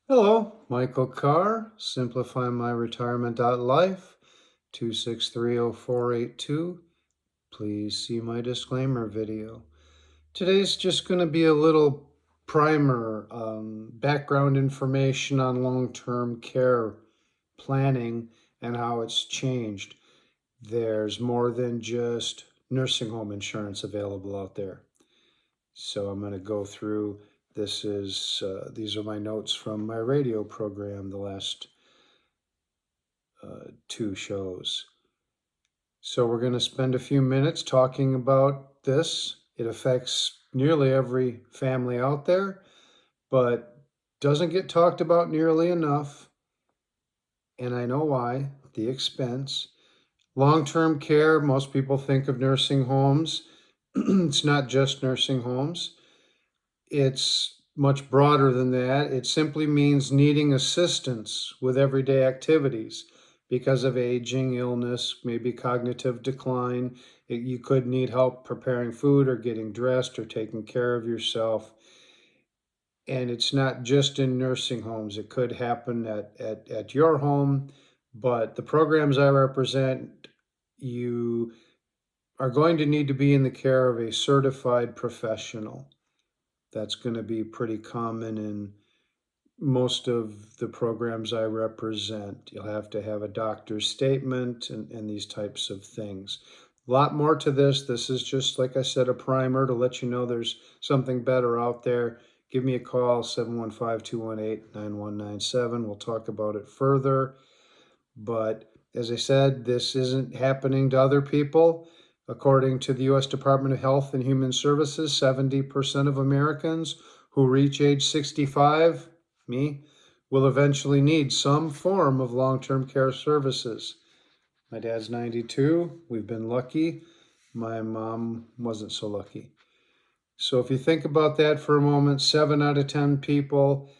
Hello, Michael Carr, Simplifymyretirement.life, 2630482. Please see my disclaimer video. Today's just going to be a little primer, background information on long-term care planning and how it's changed. There's more than just nursing home insurance available out there. So I'm going to go through. These are my notes from my radio program, the last two shows. So we're going to spend a few minutes talking about this. It affects nearly every family out there, but doesn't get talked about nearly enough. And I know why. The expense. Long-term care, most people think of nursing homes. It's not just nursing homes. It's much broader than that. It simply means needing assistance with everyday activities because of aging, illness, maybe cognitive decline. You could need help preparing food or getting dressed or taking care of yourself. And it's not just in nursing homes. It could happen at your home. But the programs I represent, you are going to need to be in the care of a certified professional. That's going to be pretty common in most of the programs I represent. You'll have to have a doctor's statement and these types of things. A lot more to this. This is just, like I said, a primer to let you know there's something better out there. Give me a call, 715-218-9197. We'll talk about it further. But as I said, this isn't happening to other people. According to the U.S. Department of Health and Human Services, 70% of Americans who reach age 65, me, will eventually need some form of long-term care services. My dad's 92. We've been lucky. My mom wasn't so lucky. So if you think about that for a moment, 7 out of 10 people.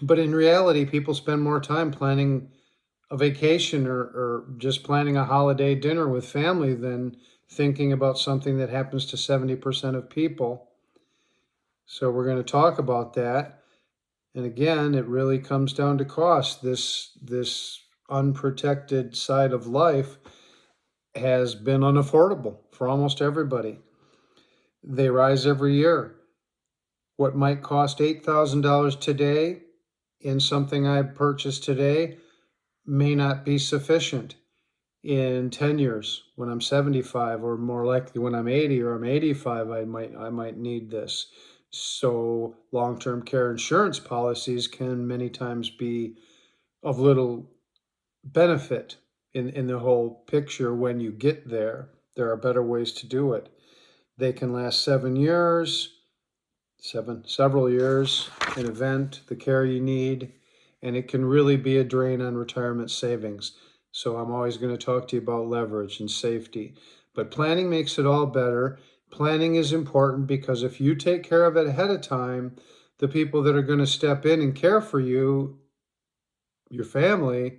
But in reality, people spend more time planning a vacation or just planning a holiday dinner with family than thinking about something that happens to 70% of people. So we're going to talk about that. And again, it really comes down to cost. This unprotected side of life has been unaffordable for almost everybody. They rise every year. What might cost $8,000 today in something I purchased today may not be sufficient in 10 years when I'm 75, or more likely when I'm 80 or I'm 85. I might need this. So long-term care insurance policies can many times be of little benefit in the whole picture when you get there. There are better ways to do it. They can last 7 years, several years, an event, the care you need, and it can really be a drain on retirement savings. So I'm always going to talk to you about leverage and safety. But planning makes it all better. Planning is important because if you take care of it ahead of time, the people that are going to step in and care for you, your family,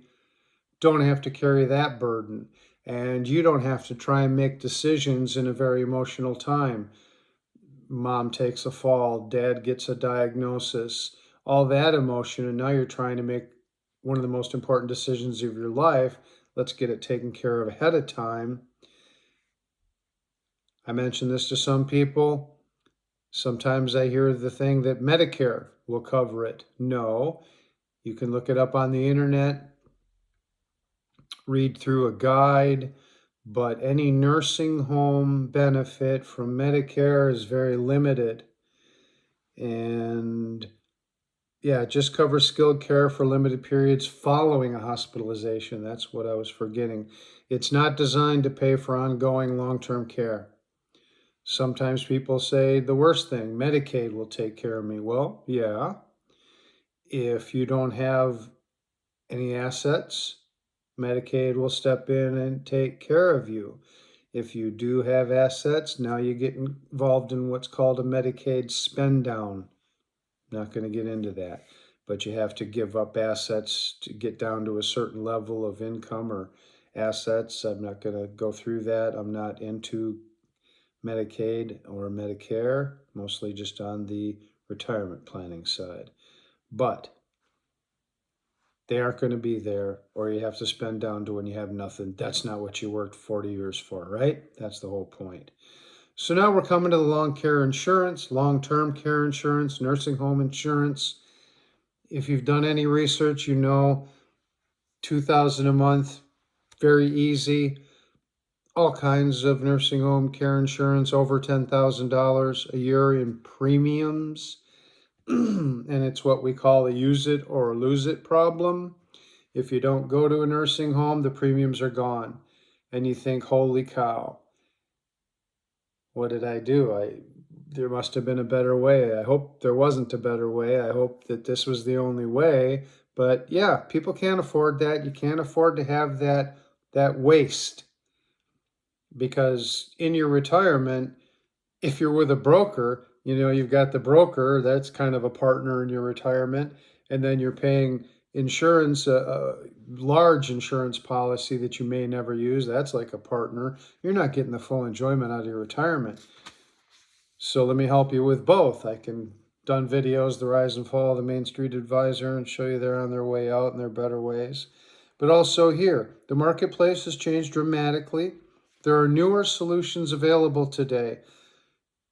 don't have to carry that burden. And you don't have to try and make decisions in a very emotional time. Mom takes a fall, dad gets a diagnosis, all that emotion, and now you're trying to make one of the most important decisions of your life. Let's get it taken care of ahead of time. I mentioned this to some people. Sometimes I hear the thing that Medicare will cover it. No, you can look it up on the internet, read through a guide, but any nursing home benefit from Medicare is very limited. And yeah, it just covers skilled care for limited periods following a hospitalization. That's what I was forgetting. It's not designed to pay for ongoing long-term care. Sometimes people say the worst thing, Medicaid will take care of me. Well, yeah, if you don't have any assets, Medicaid will step in and take care of you. If you do have assets, now you get involved in what's called a Medicaid spend down. Not going to get into that, but you have to give up assets to get down to a certain level of income or assets. I'm not going to go through that. I'm not into Medicaid or Medicare, mostly just on the retirement planning side. but they aren't going to be there, or you have to spend down to when you have nothing. That's not what you worked 40 years for, right? That's the whole point. So now we're coming to the long-term care insurance, nursing home insurance. If you've done any research, you know $2,000 a month, very easy. All kinds of nursing home care insurance, over $10,000 a year in premiums. And it's what we call a use it or lose it problem. If you don't go to a nursing home, the premiums are gone. And you think, holy cow, what did I do? There must have been a better way. I hope there wasn't a better way. I hope that this was the only way. But yeah, people can't afford that. You can't afford to have that waste, because in your retirement, if you're with a broker, you've got the broker, that's kind of a partner in your retirement, and then you're paying insurance, a large insurance policy that you may never use. That's like a partner. You're not getting the full enjoyment out of your retirement. So let me help you with both. I can done videos, the rise and fall of the Main Street Advisor, and show you they're on their way out and there are better ways. But also here, the marketplace has changed dramatically. There are newer solutions available today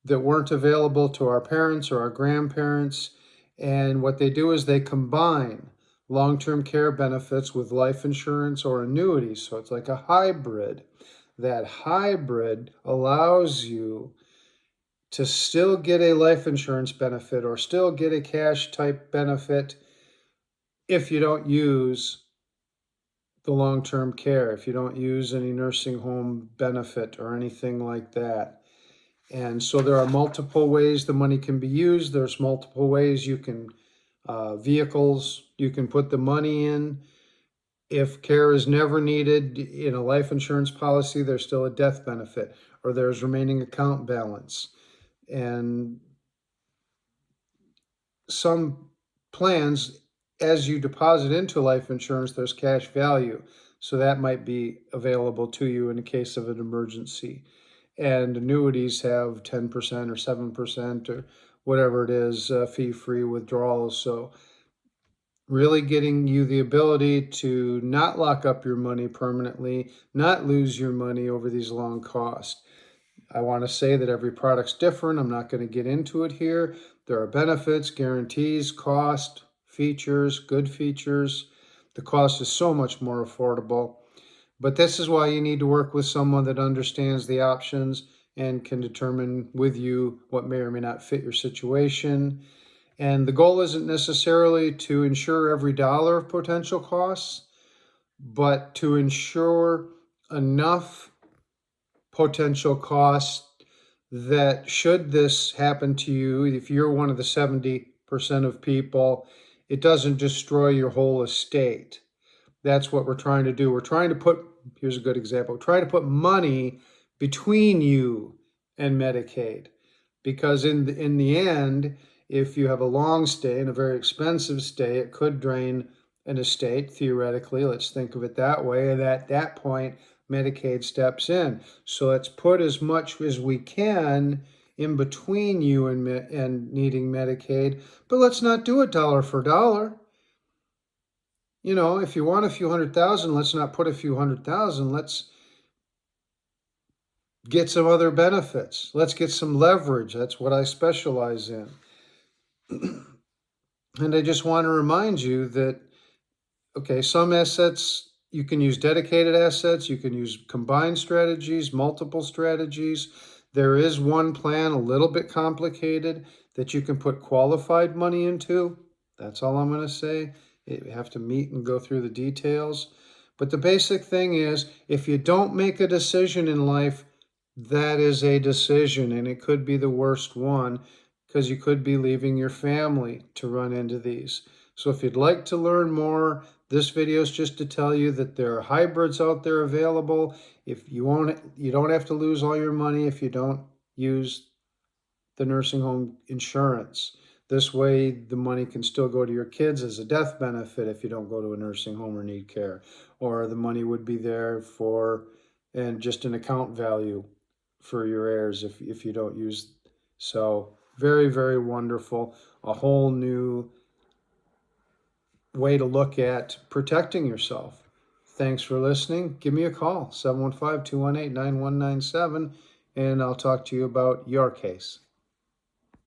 that weren't available to our parents or our grandparents. And what they do is they combine long-term care benefits with life insurance or annuities. So it's like a hybrid. That hybrid allows you to still get a life insurance benefit or still get a cash type benefit if you don't use the long-term care, if you don't use any nursing home benefit or anything like that. And so there are multiple ways the money can be used. There's multiple ways you can, vehicles you can put the money in. If care is never needed in a life insurance policy, there's still a death benefit, or there's remaining account balance. And some plans, as you deposit into life insurance, there's cash value. So that might be available to you in the case of an emergency. And annuities have 10% or 7% or whatever it is, fee-free withdrawals. So really getting you the ability to not lock up your money permanently, not lose your money over these long costs. I want to say that every product's different. I'm not going to get into it here. There are benefits, guarantees, cost, features, good features. The cost is so much more affordable. But this is why you need to work with someone that understands the options and can determine with you what may or may not fit your situation. And the goal isn't necessarily to insure every dollar of potential costs, but to insure enough potential costs that should this happen to you, if you're one of the 70% of people, it doesn't destroy your whole estate. That's what we're trying to do. We're trying to put, here's a good example, we're trying to put money between you and Medicaid. Because in the end, if you have a long stay and a very expensive stay, it could drain an estate, theoretically. Let's think of it that way. And at that point, Medicaid steps in. So let's put as much as we can in between you and needing Medicaid, but let's not do it dollar for dollar. If you want a few $100,000, let's not put a few $100,000. Let's get some other benefits. Let's get some leverage. That's what I specialize in. And I just want to remind you that, okay, some assets, you can use dedicated assets, you can use combined strategies, multiple strategies. There is one plan, a little bit complicated, that you can put qualified money into. That's all I'm going to say. You have to meet and go through the details. But the basic thing is, if you don't make a decision in life, that is a decision, and it could be the worst one, because you could be leaving your family to run into these. So if you'd like to learn more, this video is just to tell you that there are hybrids out there available. If you don't have to lose all your money if you don't use the nursing home insurance. This way, the money can still go to your kids as a death benefit if you don't go to a nursing home or need care. Or the money would be there for, and just an account value for your heirs if you don't use. So very, very wonderful. A whole new way to look at protecting yourself. Thanks for listening. Give me a call, 715-218-9197, and I'll talk to you about your case.